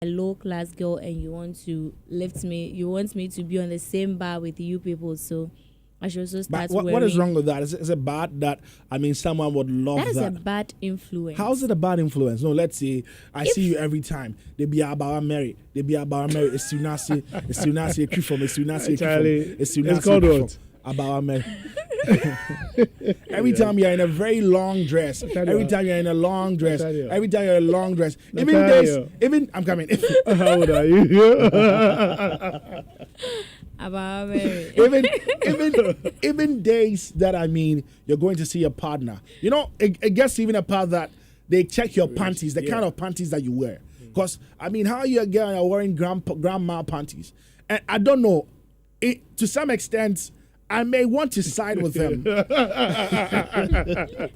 a low class girl and you want to lift me, you want me to be on the same bar with you people. So I should also start But what is wrong with that? Is it bad that, I mean, someone would love that? That is a bad influence. How is it a bad influence? No, let's say I see you every time. They be about married. They be about married. It's Sunasi. It's Sunasi. It's called what? About married. Every time you're in a very long dress. Every time you're in a long dress. Every time you're in a long dress. Even I'm coming. How old are you? About married. even days that, I mean, you're going to see a partner. You know, it gets even a part that they check your panties, the kind of panties that you wear. Because, I mean, how you again are wearing grandma panties? And I don't know, to some extent, I may want to side with them. Look at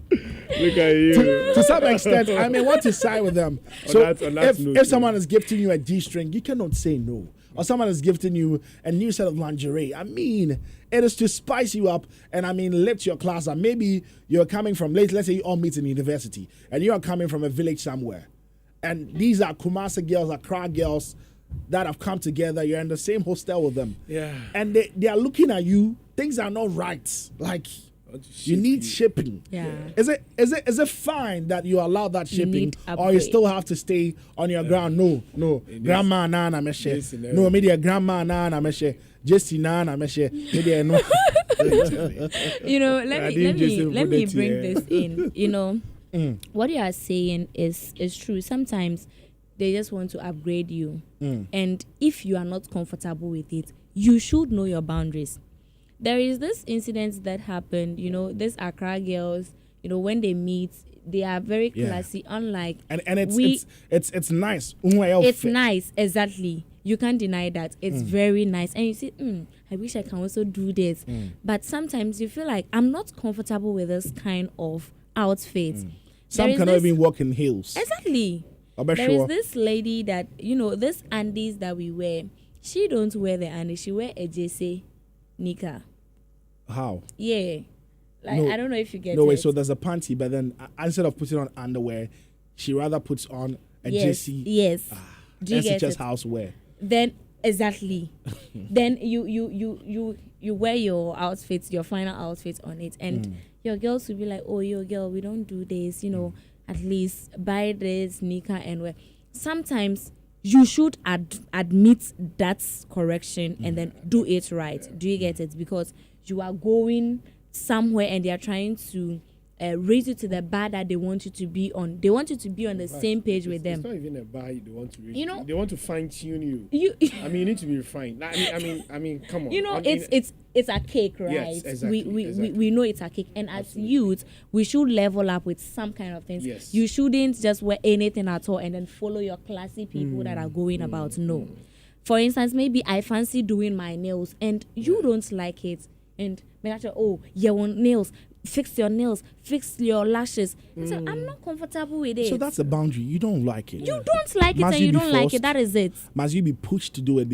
you. To some extent, I may want to side with them. So if someone is gifting you a G-string, you cannot say no. Or someone is gifting you a new set of lingerie. I mean, it is to spice you up and, I mean, lift your class up. Maybe you're coming from, let's say you all meet in university, and you are coming from a village somewhere. And these are Kumasi girls, Accra girls that have come together. You're in the same hostel with them. Yeah. And they are looking at you. Things are not right. Like, you need shipping. Yeah. Is it fine that you allow that shipping, or you still have to stay on your ground? No. Grandma nana meshe. No, media grandma nana meshe. Jesse nana meshe. Media no. You know, let me bring this in. You know, what you are saying is true. Sometimes they just want to upgrade you, and if you are not comfortable with it, you should know your boundaries. There is this incident that happened, you know, these Accra girls, you know, when they meet, they are very classy, unlike and it's nice. It's nice, exactly. You can't deny that. It's very nice. And you say, I wish I can also do this. But sometimes you feel like I'm not comfortable with this kind of outfit. Some cannot even walk in heels. Exactly. There is this lady that, you know, this undies that we wear, she don't wear the undies, she wear a JC Nika. How? Yeah. Like, no, I don't know if you get it. No way, so there's a panty, but then instead of putting on underwear, she rather puts on a JC. Yes. Do you get just it? housewear. Then exactly. Then you wear your outfits, your final outfit on it, and your girls will be like, oh, yo, girl, we don't do this, you know, at least buy this Nika and wear. Sometimes you should admit that's correction and then do it right. Do you get it? Because you are going somewhere and they are trying to raise you to the bar that they want you to be on. They want you to be on the same page with them. It's not even a bar they want to raise. You know, they want to fine tune you. I mean, you need to be refined. I mean, come on. You know, it's a cake, right? Yes, exactly. We know it's a cake, and as youth, we should level up with some kind of things. Yes. You shouldn't just wear anything at all and then follow your classy people that are going about. No. For instance, maybe I fancy doing my nails and you don't like it, and you want nails. Fix your nails, fix your lashes. So I'm not comfortable with it. So that's a boundary. You don't like it. You don't like it and you don't like it. That is it. Must you be pushed to do it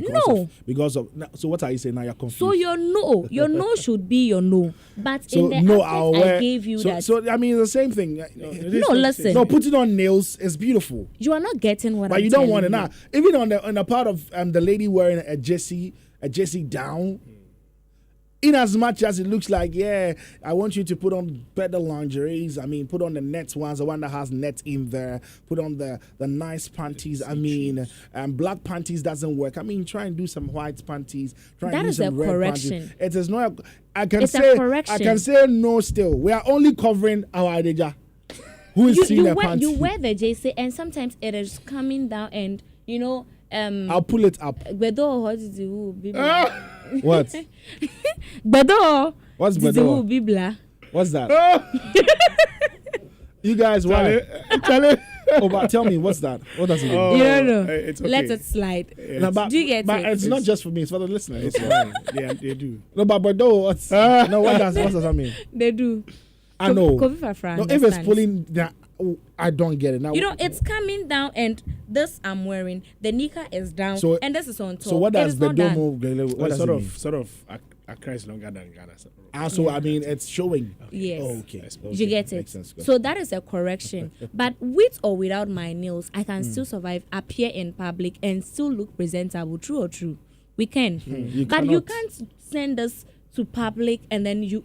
because of so what are you saying now? You're confused. So your no should be your no. But so in the I gave you that. So I mean it's the same thing. No, listen. No, putting on nails is beautiful. You are not getting what I'm telling you. But you don't want it now. Even on the part of the lady wearing a Jessie down. In as much as it looks like, I want you to put on better lingeries. I mean, put on the net ones, the one that has net in there. Put on the nice panties. I mean, black panties doesn't work. I mean, try and do some white panties. Try and do some red correction. Panties. It is not. I can say no. Still, we are only covering our idea. Who is seeing the panties? You wear the JC, and sometimes it is coming down, and you know. I'll pull it up. What? Bedo. What's Bedo? What's that? You guys, why? But tell me, what's that? What does it mean? You don't know. It's okay. Let it slide. Do you get it? It's not just for me; it's for the listeners. It's fine. They do. No, but Bedo, what does that mean? They do. I know. No, if it's pulling that. I don't get it now. You know, it's coming down, and this I'm wearing. The nika is down, So- and this is on top. So what does It is not done. Bedomo? What does sort it of mean? sort of Accra is longer than Ghana. So I mean, it's showing. Yes. Oh, okay. I suppose. You get Makes it. sense. So that is a correction. But with or without my nails, I can still survive, appear in public, and still look presentable. True or true? We can. You But you cannot- can't send us to public and then you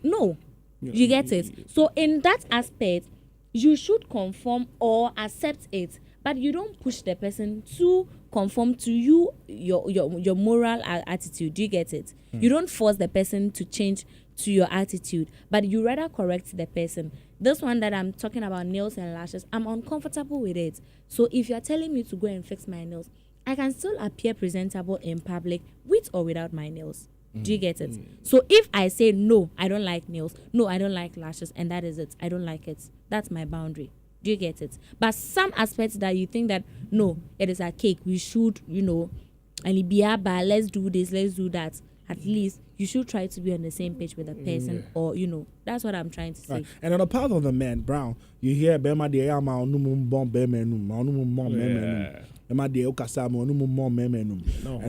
get it. So in that aspect, you should conform or accept it, but you don't push the person to conform to your moral attitude. Do you get it? You don't force the person to change to your attitude, but you rather correct the person. This one that I'm talking about, nails and lashes, I'm uncomfortable with it. So if you're telling me to go and fix my nails, I can still appear presentable in public with or without my nails. Do you get it? So if I say no, I don't like nails, no, I don't like lashes, and that is it, I don't like it, that's my boundary. Do you get it? But some aspects that you think that no, it is a cake, we should, and let's do this, let's do that. At least you should try to be on the same page with the person, or that's what I'm trying to say. Right. And on the part of the men, Brown, you hear Bema de Yama onumum bomb bemenum, onumum mom memenum. Bema de Okasamo onumum mom memenum. No,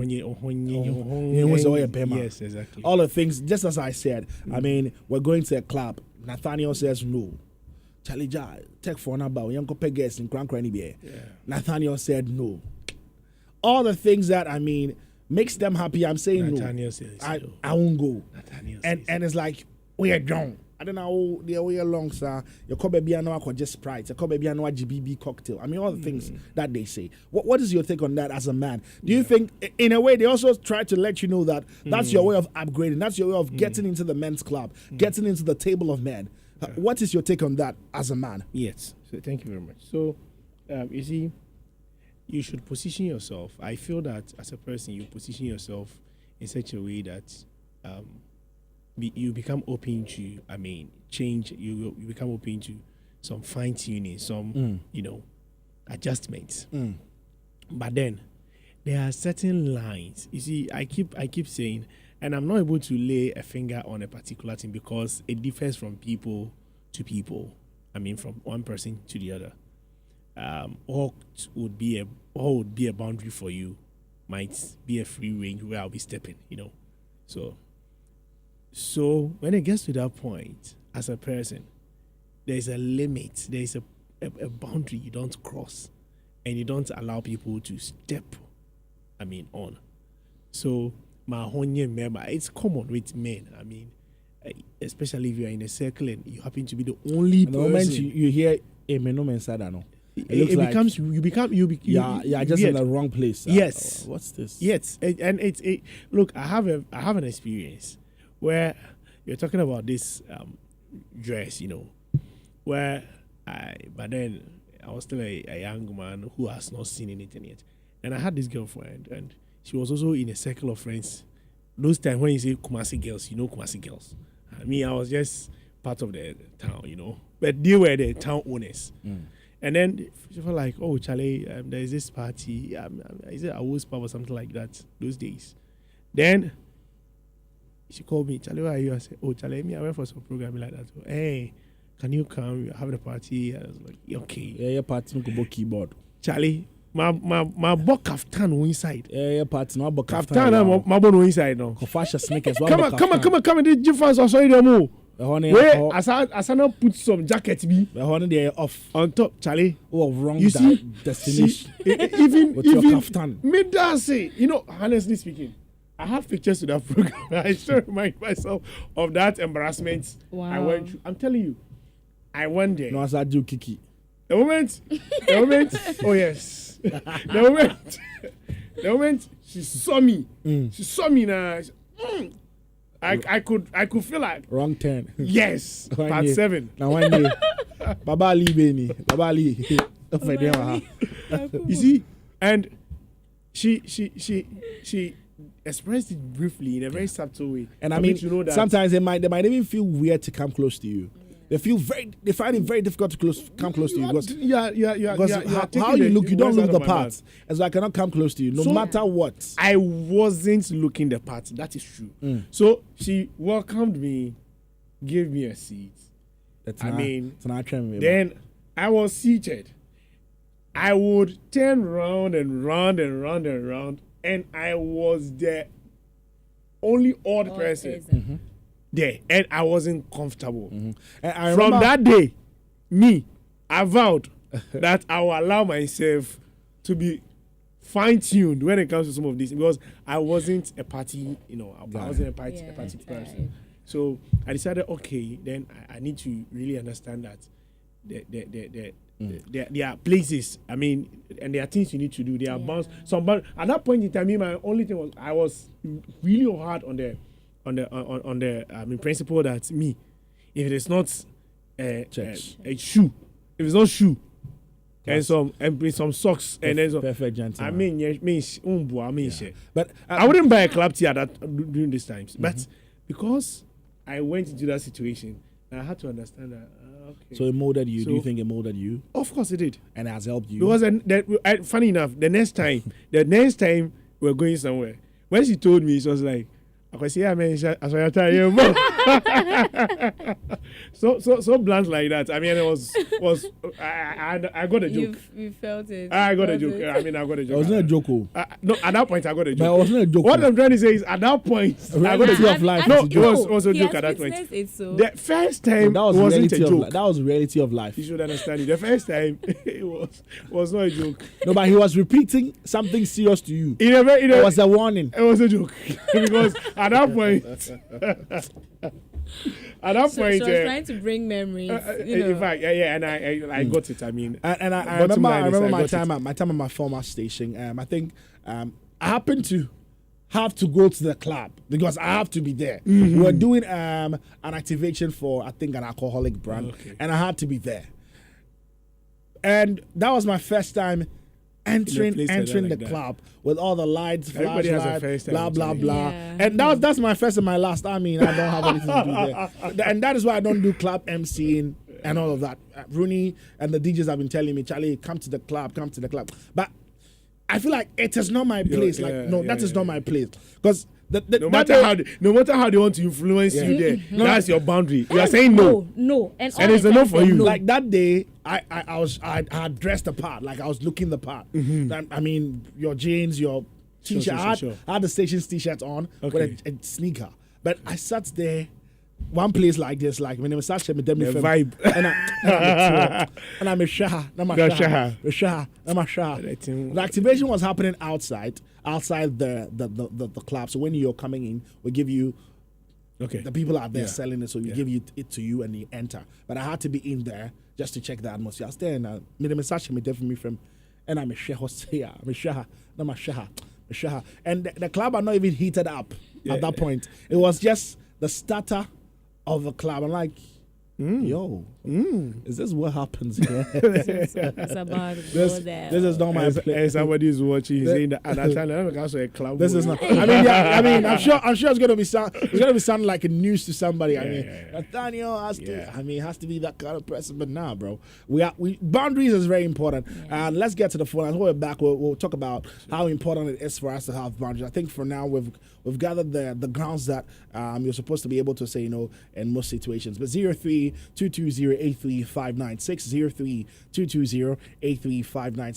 yes, exactly. All the things, just as I said, I mean, we're going to a club. Nathaniel says no. Charlie Ja, take for number, young guests in Grand Cranny Bear. Nathaniel said no. All the things that, I mean, makes them happy, I'm saying Nathaniel no. says I won't go. Nathaniel And says it's like, we are drunk. I don't know the way along, sir. Your call baby, I know I just Sprite. Your call baby, I know GBB cocktail. I mean, all the things that they say. What is your take on that as a man? Do you think, in a way, they also try to let you know that that's your way of upgrading, that's your way of getting into the men's club, getting into the table of men? What is your take on that as a man? Yes. So thank you very much. So, you see, you should position yourself. I feel that as a person, you position yourself in such a way that you become open to, change. You become open to some fine tuning, some, adjustments. But then there are certain lines. You see, I keep saying, and I'm not able to lay a finger on a particular thing because it differs from people to people. From one person to the other. What would be a boundary for you might be a free range where I'll be stepping, So when it gets to that point, as a person, there's a limit, there's a boundary you don't cross, and you don't allow people to step, on. So my whole member, it's common with men. Especially if you're in a circle and you happen to be the only The person. moment you hear a menum sada, no. It becomes you become just in the wrong place. Yes. What's this? Yes, and it's look. I have an experience where you're talking about this dress, where but then I was still a young man who has not seen anything yet, and I had this girlfriend, and she was also in a circle of friends. Those times when you say Kumasi girls, Kumasi girls. I was just part of the town, but they were the town owners. And then she felt like, oh, Charlie, there is this party. Is it a Awos pub or something like that those days? Then she called me, Charlie, where are you? I said, oh, Charlie, I went for some program like that. So, hey, can you come? We're having a party. I was like, okay. Yeah, party no keyboard. Charlie, my book kaftan inside. Yeah, party no book kaftan. My bono inside now. Fashion sneakers. Come on. This difference also in the move. Where as I now put some jacket be. They off on top, Charlie. Oh, wrong. You see, destination. Even your kaftan. Me that say, honestly speaking, I have pictures to that program. I still remind myself of that embarrassment I went through. I'm telling you, I went there. No, as I do Kiki. The moment. Oh yes. The moment she saw me. She saw me now. I could feel like wrong turn. Yes, part 7. Now one day, Baba Ali Beni, Baba Ali. You see, and she expressed it briefly in a very subtle way. And I mean, sometimes they might even feel weird to come close to you. They find it very difficult to come close to you because how you look, you don't look the part. As I cannot come close to you, no matter what. I wasn't looking the part. That is true. So she welcomed me, gave me a seat. Then I was seated. I would turn round and round and round and round, and I was the only odd person there, and I wasn't comfortable. And I From remember- that day, I vowed that I will allow myself to be fine-tuned when it comes to some of these, because I wasn't a party, I wasn't a party person. So I decided, okay, then I need to really understand that there are places, I mean, and there are things you need to do. There are bounds. At that point in time, my only thing was I was really hard on the principle that if it is not a shoe, if it's not shoe, and some socks, and then some perfect gentleman. But I wouldn't buy a club tee during these times. But because I went into that situation, I had to understand that. Okay. So it molded you. Do you think it molded you? Of course it did. And it has helped you. Because funny enough, the next time we're going somewhere, when she told me, she was like, I say, yeah, man, so blunt like that. I mean, it was I got a joke. You felt it. I got a joke. I mean, I got a joke. It wasn't a joke. No, at that point I got a joke. But it wasn't a joke. What I'm trying to say is, at that point, I got a joke. of life. No, is a it joke. was a He joke has at that point. witnessed it, so. The first time That was wasn't a reality joke. that was reality of life. You should understand it. The first time it was not a joke. No, but he was repeating something serious to you. It was a warning. It was a joke because at that point, at that So point, she was trying to bring memories. in fact, yeah, and I got it. I mean, And I bottom remember, line I is remember I my got time at my former station. I think I happened to have to go to the club because I have to be there. We were doing an activation for, I think, an alcoholic brand, and I had to be there. And that was my first time entering the club with all the lights, Everybody has a flashlights, first time, blah blah actually. blah. Yeah. And that's my first and my last. I mean, I don't have anything to do there, and that is why I don't do club MCing and all of that. Rooney and the DJs have been telling me, Charlie, come to the club. But I feel like it is not my place. That is not my place because. No matter how they want to influence you there, that's your boundary. You are saying no. No, and it's a no for you. Like that day, I had dressed the part, like I was looking the part. I mean, your jeans, your t-shirt. Sure. I had the station's t-shirt on Okay. with a sneaker, but I sat there. One place like this, like when they was such a vibe. and I'm a shaha, The activation was happening outside the club. So when you're coming in, we give you the people out there selling it, so we give it to you and you enter. But I had to be in there just to check the atmosphere. I was there and and I'm a shaha, and the club are not even heated up at that point. It was just the starter of the club. I'm like, is this what happens here? it's about this is not my place. And somebody is watching, saying that at that time, I'm also a club. This is not. I mean, I'm sure it's gonna be sounding like a news to somebody. Nathaniel has to. I mean, it has to be that kind of person. But nah, bro, we boundaries is very important. And let's get to the phone. As we're back, we'll talk about how important it is for us to have boundaries. I think for now we've gathered the grounds that you're supposed to be able to say in most situations. But 03-220-8359, 603-220-8359.